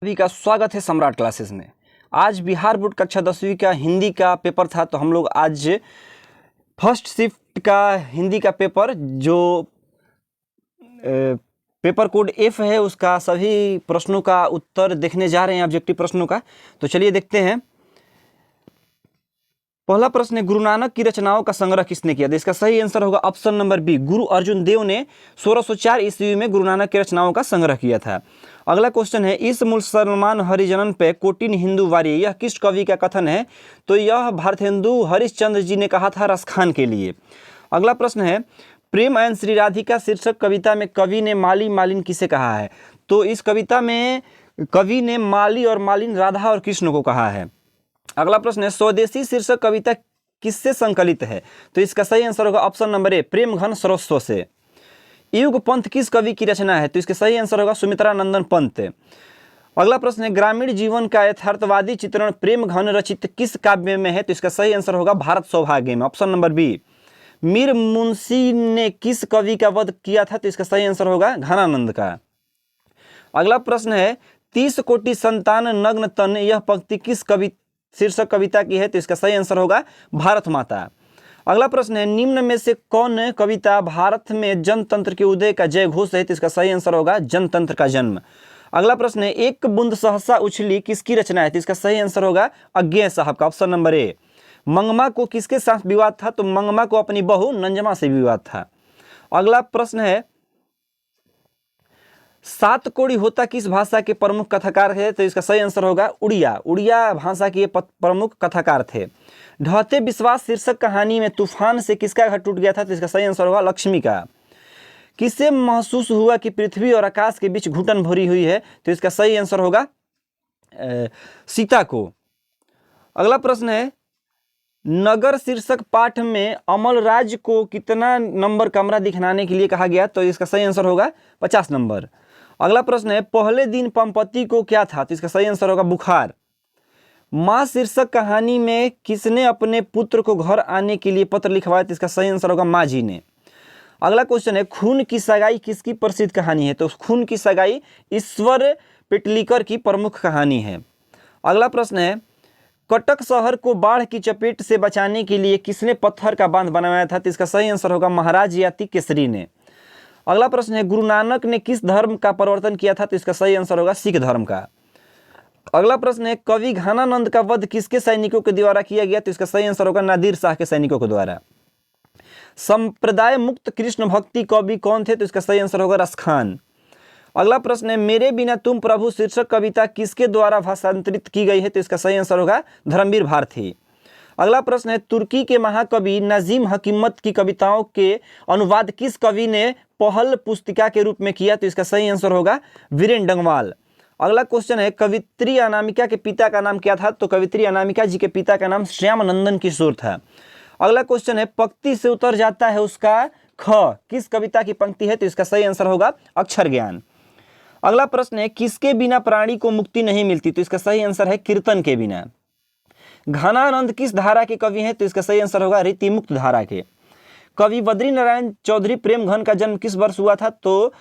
सभी का स्वागत है सम्राट क्लासेस में। आज बिहार बोर्ड कक्षा 10वीं का हिंदी का पेपर था, तो हम लोग आज फर्स्ट शिफ्ट का हिंदी का पेपर जो पेपर कोड F है उसका सभी प्रश्नों का उत्तर देखने जा रहे हैं, ऑब्जेक्टिव प्रश्नों का। तो चलिए देखते हैं। पहला प्रश्न है, गुरु नानक की रचनाओं का संग्रह किसने किया? तो इसका सही आंसर होगा ऑप्शन नंबर बी, गुरु अर्जुन देव ने 1604 ईस्वी में गुरु नानक की रचनाओं का संग्रह किया था। अगला क्वेश्चन है, इस मुसलमान हरिजनन पे कोटिन हिंदू वारी, यह किस कवि का कथन है? तो यह भारतेंदु हरिश्चंद्र जी ने कहा था रसखान के लिए। अगला प्रश्न है, प्रेम एवं श्री राधिका शीर्षक कविता में कवि ने माली मालिन किसे कहा है? तो इस कविता में कवि ने माली और मालिन राधा और कृष्ण को कहा है। अगला प्रश्न है, स्वदेशी शीर्षक कविता किससे संकलित है? तो इसका सही आंसर होगा ऑप्शन नंबर ए, प्रेम घन सरस्व से। युग पंथ किस कवि की रचना है? तो इसका सही आंसर होगा सुमित्रा नंदन पंत। अगला प्रश्न है, ग्रामीण जीवन का यथार्थवादी चित्रण प्रेम घन रचित किस काव्य में है? तो इसका सही आंसर होगा भारत सौभाग्य में, option number B. Mir Munshi ने किस कवि का वध किया था? तो इसका सही आंसर होगा घनानंद का। अगला प्रश्न है, 30 कोटि संतान नग्न तन, यह पंक्ति किस कवि शीर्षक कविता की है? तो इसका सही आंसर होगा भारत माता। अगला प्रश्न है, निम्न में से कौन कविता भारत में जनतंत्र के उदय का जय घोष है? तो इसका सही आंसर होगा जनतंत्र का जन्म। अगला प्रश्न है, एक बूंद सहसा उछली किसकी रचना है? तो इसका सही आंसर होगा अज्ञेय साहब का, ऑप्शन नंबर ए। मंगमा को किसके साथ विवाद था? तो मंगमा को अपनी बहू नंजमा से विवाद था। अगला प्रश्न है, सात कोड़ी होता किस भाषा के प्रमुख कथाकार है? तो इसका सही आंसर होगा उड़िया। उड़िया भाषा के प्रमुख कथाकार थे। ढहते विश्वास शीर्षक कहानी में तूफान से किसका घर टूट गया था? तो इसका सही आंसर होगा लक्ष्मी का। किसे महसूस हुआ कि पृथ्वी और आकाश के बीच घुटन भरी हुई है? तो इसका सही आंसर होगा सीता को। अगला प्रश्न है, नगर शीर्षक पाठ में अमलराज को कितना नंबर कमरा दिखलाने के लिए कहा गया? तो इसका सही आंसर होगा 50 नंबर। अगला प्रश्न है, पहले दिन पंपति को क्या था? तो इसका सही आंसर होगा बुखार। मां शीर्षक कहानी में किसने अपने पुत्र को घर आने के लिए पत्र लिखवाया? तो इसका सही आंसर होगा मां जी ने। अगला क्वेश्चन है, खून की सगाई किसकी प्रसिद्ध कहानी है? तो खून की सगाई ईश्वर पेटलीकर की प्रमुख कहानी है। अगला प्रश्न है, कटक शहर को बाढ़ की चपेट से बचाने के लिए किसने पत्थर का बांध बनवाया था? तो इसका सही आंसर होगा महाराज याति केसरी ने। अगला प्रश्न है, गुरु नानक ने किस धर्म का प्रवर्तन किया था? तो इसका सही आंसर होगा सिख धर्म का। अगला प्रश्न है, कवि घनानंद का वध किसके सैनिकों के द्वारा किया गया? तो इसका सही आंसर होगा नादिर शाह के सैनिकों के द्वारा। संप्रदाय मुक्त कृष्ण भक्ति कवि कौन थे? तो इसका सही आंसर होगा रसखान। अगला प्रश्न है, मेरे बिना तुम प्रभु शीर्षक कविता किसके द्वारा भाषांतरित की गई है? तो इसका सही आंसर होगा धर्मवीर भारती। अगला प्रश्न है, तुर्की के महाकवि नजीम हकीमत की कविताओं के अनुवाद किस कवि ने पहल पुस्तिका के रूप में किया? तो इसका सही आंसर होगा वीरेन डंगवाल। अगला क्वेश्चन है, कवित्री अनामिका के पिता का नाम क्या था? तो कवित्री अनामिका जी के पिता का नाम श्याम नंदन किशोर था। अगला क्वेश्चन है, पंक्ति से उतर जाता है उसका ख किस कविता की पंक्ति है? तो इसका सही आंसर होगा अक्षर ज्ञान। अगला प्रश्न है, किसके बिना प्राणी को मुक्ति नहीं मिलती? तो इसका सही आंसर है कीर्तन के बिना। घनानंद किस धारा के कवि हैं? तो इसका सही आंसर होगा रीतिमुक्त धारा के। कवि बद्री नारायण चौधरी प्रेमघन का जन्म किस वर्ष हुआ था? तो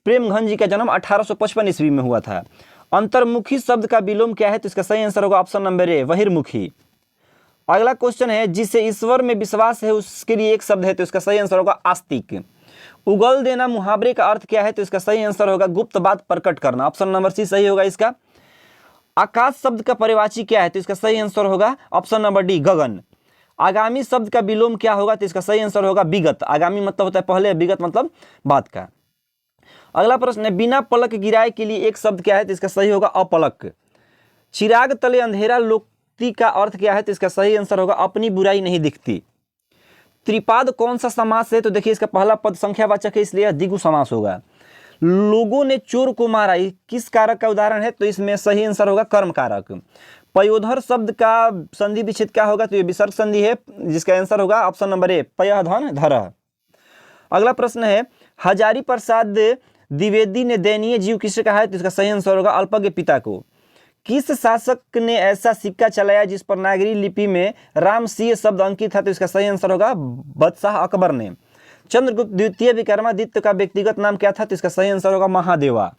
प्रेमघन जी का जन्म 1855 ईस्वी में हुआ था। अंतर्मुखी शब्द का विलोम क्या है? तो इसका सही आंसर होगा ऑप्शन नंबर ए, बहिर्मुखी। अगला क्वेश्चन है, जिसे ईश्वर में विश्वास है उसके लिए एक शब्द है, तो इसका सही आंसर होगा आस्तिक। उगल देना मुहावरे का अर्थ क्या है? तो इसका सही आंसर होगा गुप्त बात प्रकट करना, ऑप्शन नंबर सी सही होगा इसका। आकाश शब्द का पर्यायवाची क्या है? तो इसका सही आंसर होगा ऑप्शन नंबर डी, गगन। आगामी शब्द का विलोम क्या होगा? तो इसका सही आंसर होगा विगत। आगामी मतलब होता है पहले, विगत मतलब बाद का। अगला प्रश्न है, बिना पलक गिराए के लिए एक शब्द क्या है? तो इसका सही होगा अपलक। चिराग तले अंधेरा लोकती का अर्थ क्या है? तो इसका सही आंसर होगा अपनी बुराई नहीं दिखती। त्रिपाद कौन सा समास है? तो देखिए इसका पहला पद संख्यावाचक है, इसलिए द्विगु समास होगा। लोगों ने चोर को मारा किस कारक का उदाहरण है? तो इसमें सही आंसर होगा कर्म कारक। पयोधर शब्द का संधि विच्छेद क्या होगा? तो ये विसर्ग संधि है, जिसका आंसर होगा ऑप्शन नंबर ए, पयः धन धरः। अगला प्रश्न है, हजारी प्रसाद द्विवेदी ने दयनीय जीव किसे कहा है? तो इसका सही आंसर होगा अल्पज्ञ पिता को। किस शासक ने ऐसा सिक्का चलाया जिस पर नागरी लिपि में रामसिंह शब्द अंकित था? तो इसका सही आंसर होगा बादशाह अकबर ने। चंद्रगुप्त द्वितीय विक्रमादित्य का व्यक्तिगत नाम क्या था? तो इसका सही आंसर होगा महादेवा।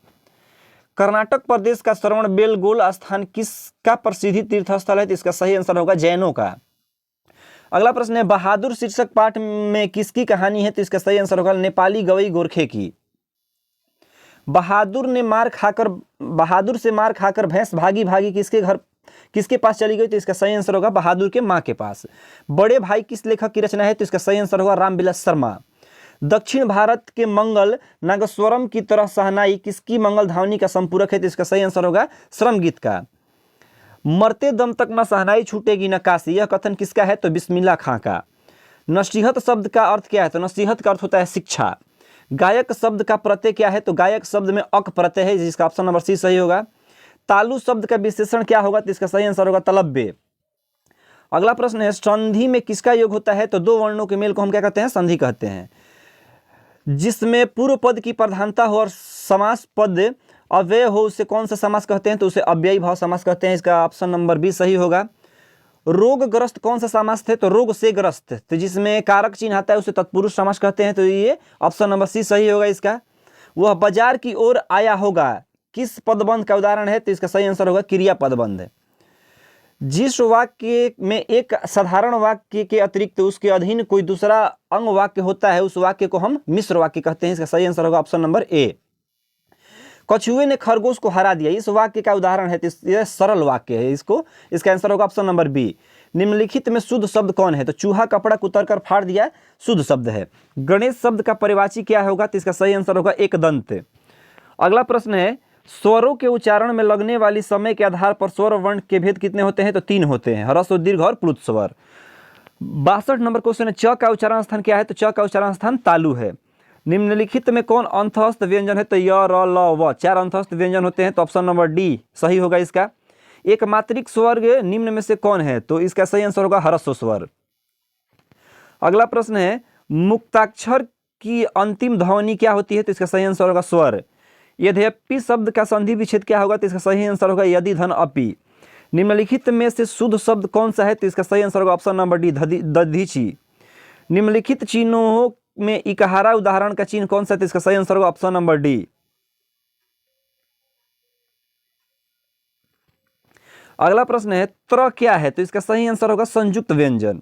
कर्नाटक प्रदेश का श्रवणबेलगोल स्थान किसका प्रसिद्ध तीर्थ स्थल है? तो इसका सही आंसर होगा जैनों का। अगला प्रश्न है बहादुर शीर्षक पाठ में किसकी कहानी है? तो इसका सही आंसर होगा नेपाली गवई गोरखे की। बहादुर से मार खाकर भैंस भागी भागी किसके पास चली गई? तो इसका सही आंसर होगा बहादुर के मां के पास। बड़े भाई किस लेखक की रचना है? तो इसका सही आंसर होगा रामविलास शर्मा। दक्षिण भारत के मंगल नागस्वरम की तरह शहनाई किसकी मंगल ध्वनि का संपूरक है? तो इसका सही आंसर होगा श्रम गीत का। मरते दम तक न शहनाई छूटेगी न काशी, यह कथन किसका है? तो बिस्मिल्लाह खां का। नसीहत शब्द का अर्थ क्या है? तो नसीहत का अर्थ होता है शिक्षा। गायक शब्द का प्रत्यय क्या है? तो गायक शब्द में अक प्रत्यय है, जिसका ऑप्शन नंबर सी सही होगा। तालु शब्द का विशेषण क्या होगा? तो इसका सही आंसर होगा तलब्बे। अगला प्रश्न है संधि में किसका योग होता है? तो दो वर्णों के मेल को हम क्या कहते हैं? संधि कहते हैं। जिसमें पूर्व पद की प्रधानता हो और समास पद अव्यय हो उसे कौन सा समास कहते हैं? तो उसे अव्ययी भाव समास कहते हैं। इसका ऑप्शन नंबर बी सही होगा। रोगग्रस्त कौन सा समास थे? तो रोग से ग्रस्त। तो जिसमें कारक चिन्ह आता है उसे तत्पुरुष समास कहते हैं। तो ये ऑप्शन नंबर सी सही होगा इसका। वह बाजार की ओर आया होगा किस पदबंध का उदाहरण है? तो इसका सही आंसर होगा क्रिया पदबंध। जिस वाक्य में एक साधारण वाक्य के अतिरिक्त उसके अधीन कोई दूसरा अंग वाक्य होता है उस वाक्य को हम मिश्र वाक्य कहते हैं। इसका सही आंसर होगा ऑप्शन नंबर ए। कछुए ने खरगोश को हरा दिया, इस वाक्य का उदाहरण है। यह सरल वाक्य है। इसका आंसर होगा ऑप्शन नंबर बी। निम्नलिखित में शुद्ध शब्द कौन है? तो चूहा कपड़ा कुतर कर फाड़ दिया शुद्ध शब्द है। गणेश शब्द का परिवाची क्या होगा? तो इसका सही आंसर होगा एक दंत। अगला प्रश्न है स्वरों के उच्चारण में लगने वाली समय के आधार पर स्वर वर्ण के भेद कितने होते हैं? तो 3 होते हैं, ह्रस्व दीर्घ और प्लुत स्वर। 62 नंबर क्वेश्चन है च का उच्चारण स्थान क्या है? तो च का उच्चारण स्थान तालु है। निम्नलिखित में कौन अंतःस्थ व्यंजन है? तो य र ल व 4 अंतःस्थ व्यंजन होते हैं। तो ऑप्शन नंबर डी सही होगा इसका। एक मात्रिक स्वर्ग निम्न में से कौन है? तो इसका सही आंसर होगा ह्रस्व स्वर। अगला प्रश्न है मुक्ताक्षर की अंतिम ध्वनि क्या होती है? तो इसका सही आंसर होगा स्वर। यद्यपि शब्द का संधि विच्छेद क्या होगा? तो इसका सही आंसर होगा यदि धन अपि। निम्नलिखित में से शुद्ध शब्द कौन सा है? तो इसका सही आंसर होगा ऑप्शन नंबर डी दधीची। निम्नलिखित चिन्हों में इकहारा उदाहरण का चिन्ह कौन सा है? तो इसका सही आंसर होगा ऑप्शन नंबर डी। अगला प्रश्न है त्र क्या है? तो इसका सही आंसर होगा संयुक्त व्यंजन।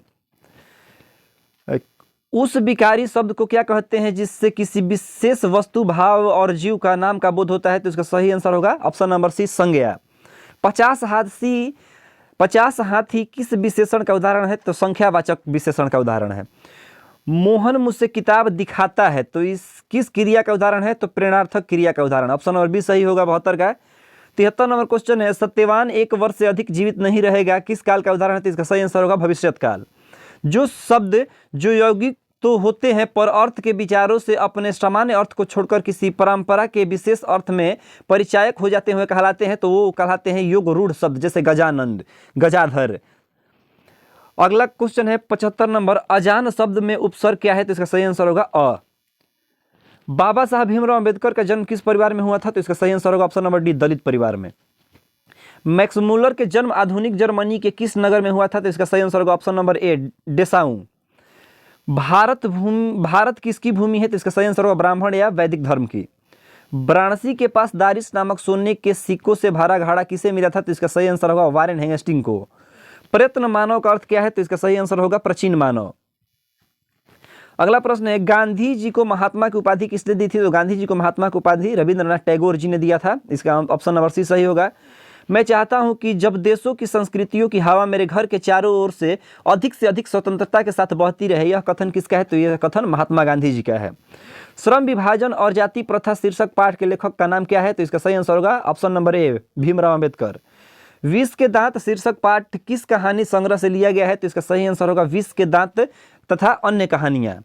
उस विकारी शब्द को क्या कहते हैं जिससे किसी विशेष वस्तु भाव और जीव का नाम का बोध होता है? तो इसका सही आंसर होगा ऑप्शन नंबर सी संज्ञा। 50 हाथी किस विशेषण का उदाहरण है? तो संख्यावाचक विशेषण का उदाहरण है। मोहन मुझसे किताब दिखाता है, तो इस किस क्रिया का उदाहरण है? तो प्रेरणार्थक क्रिया का उदाहरण। ऑप्शन नंबर बी सही होगा 72 का। 73 नंबर क्वेश्चन है सत्यवान 1 वर्ष से अधिक जीवित नहीं रहेगा, किस काल का उदाहरण है? तो इसका सही आंसर होगा भविष्यत काल। जो शब्द जो यौगिक तो होते हैं पर अर्थ के विचारों से अपने सामान्य अर्थ को छोड़कर किसी परंपरा के विशेष अर्थ में परिचायक हो जाते हुए कहलाते हैं, तो वो कहलाते हैं योग रूढ़ शब्द, जैसे गजानंद, गजाधर। अगला क्वेश्चन है 75 नंबर अजान शब्द में उपसर्ग क्या है? तो इसका सही आंसर होगा अ। बाबा साहब भीमराव अंबेडकर का जन्म किस परिवार में हुआ था? तो इसका सही आंसर होगा ऑप्शन नंबर डी दलित परिवार में। मैक्स मुलर के जन्म आधुनिक जर्मनी के किस नगर में हुआ था? तो इसका सही आंसर होगा ऑप्शन नंबर ए डेसाऊ। भारत किसकी भूमि है? तो इसका सही आंसर होगा ब्राह्मण या वैदिक धर्म की। वाराणसी के पास दारिस नामक सोने के सिक्कों से भरा घड़ा किसे मिला था? तो इसका सही आंसर होगा वारेन हेस्टिंग को। प्रयत्न मानव का अर्थ क्या है? तो इसका सही आंसर होगा प्राचीन मानव। अगला प्रश्न है गांधी जी को महात्मा की उपाधि किसने दी थी? तो गांधी जी को महात्मा की उपाधि रविंद्रनाथ टैगोर जी ने दिया था। इसका ऑप्शन नंबर सी सही होगा। मैं चाहता हूं कि जब देशों की संस्कृतियों की हवा मेरे घर के चारों ओर से अधिक स्वतंत्रता के साथ बहती रहे, यह कथन किसका है? तो यह कथन महात्मा गांधी जी का है। श्रम विभाजन और जाति प्रथा शीर्षक पाठ के लेखक का नाम क्या है? तो इसका सही आंसर होगा option number A Bhimrao Ambedkar. विष के दांत शीर्षक पाठ किस कहानी संग्रह से लिया गया है? तो इसका सही आंसर होगा विष के दांत तथा अन्य कहानियां।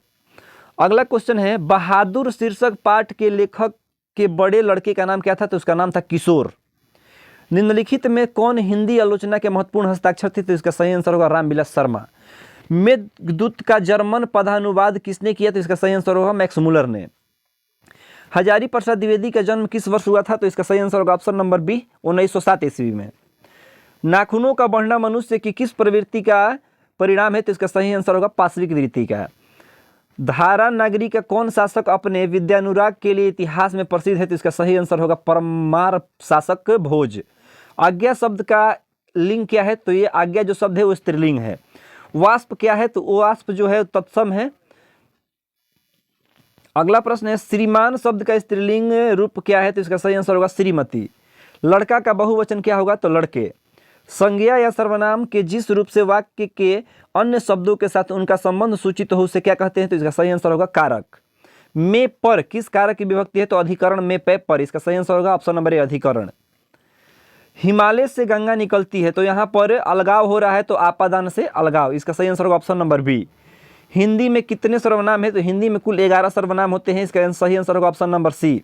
अगला क्वेश्चन है बहादुर शीर्षक पाठ के लेखक के बड़े लड़के का नाम क्या था? तो उसका नाम था किशोर। निम्नलिखित में कौन हिंदी आलोचना के महत्वपूर्ण हस्ताक्षर थे? तो इसका सही आंसर होगा रामविलास शर्मा। मेघदूत का जर्मन पदानुवाद किसने किया? तो इसका सही आंसर होगा मैक्स मुलर ने। हजारी प्रसाद द्विवेदी का जन्म किस वर्ष हुआ था? तो इसका सही आंसर होगा ऑप्शन नंबर बी 1907 ईस्वी में। नाखूनों का बढ़ना मनुष्य की किस प्रवृत्ति का परिणाम है? तो इसका सही आंसर होगा पार्श्विक वृत्ति का। धारा नगरी का कौन शासक अपने विद्यानुराग के लिए इतिहास में प्रसिद्ध है? तो इसका सही आंसर होगा परमार शासक भोज। आज्ञा शब्द का लिंग क्या है? तो ये आज्ञा जो शब्द है वो स्त्रीलिंग है। वाष्प क्या है? तो वाष्प जो है तत्सम है। अगला प्रश्न है श्रीमान शब्द का स्त्रीलिंग रूप क्या है? तो इसका सही आंसर होगा श्रीमती। लड़का का बहुवचन क्या होगा? तो लड़के। संज्ञा या सर्वनाम के जिस रूप से वाक्य के अन्य शब्दों के साथ उनका संबंध सूचित हो उसे क्या कहते हैं? तो इसका सही आंसर होगा कारक। में पर किस कारक की विभक्ति है? तो अधिकरण में पे पर। इसका सही आंसर होगा ऑप्शन नंबर ए अधिकरण। हिमालय से गंगा निकलती है, तो यहाँ पर अलगाव हो रहा है, तो आपादान से अलगाव। इसका सही आंसर होगा ऑप्शन नंबर बी। हिंदी में कितने सर्वनाम है? तो हिंदी में कुल 11 सर्वनाम होते हैं। इसका सही आंसर होगा ऑप्शन नंबर सी।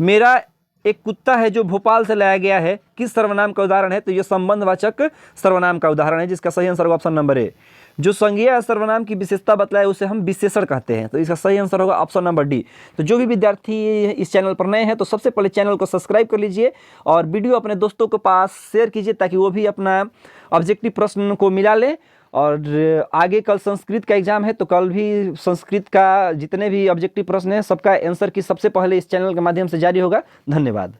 मेरा एक कुत्ता है जो भोपाल से लाया गया है, किस सर्वनाम का उदाहरण है? तो ये संबंधवाचक सर्वनाम का उदाहरण है, जिसका सही आंसर होगा ऑप्शन नंबर ए। जो संज्ञा सर्वनाम की विशेषता बतलाए उसे हम विशेषण कहते हैं, तो इसका सही आंसर होगा ऑप्शन नंबर डी। तो जो भी विद्यार्थी इस चैनल पर नए हैं तो सबसे पहले चैनल को सब्सक्राइब कर लीजिए और वीडियो अपने दोस्तों के पास शेयर कीजिए ताकि वो भी अपना ऑब्जेक्टिव प्रश्न को मिला ले। और आगे कल संस्कृत का एग्जाम है, तो कल भी संस्कृत का जितने भी ऑब्जेक्टिव प्रश्न हैं सबका आंसर की सबसे पहले इस चैनल के माध्यम से जारी होगा। धन्यवाद।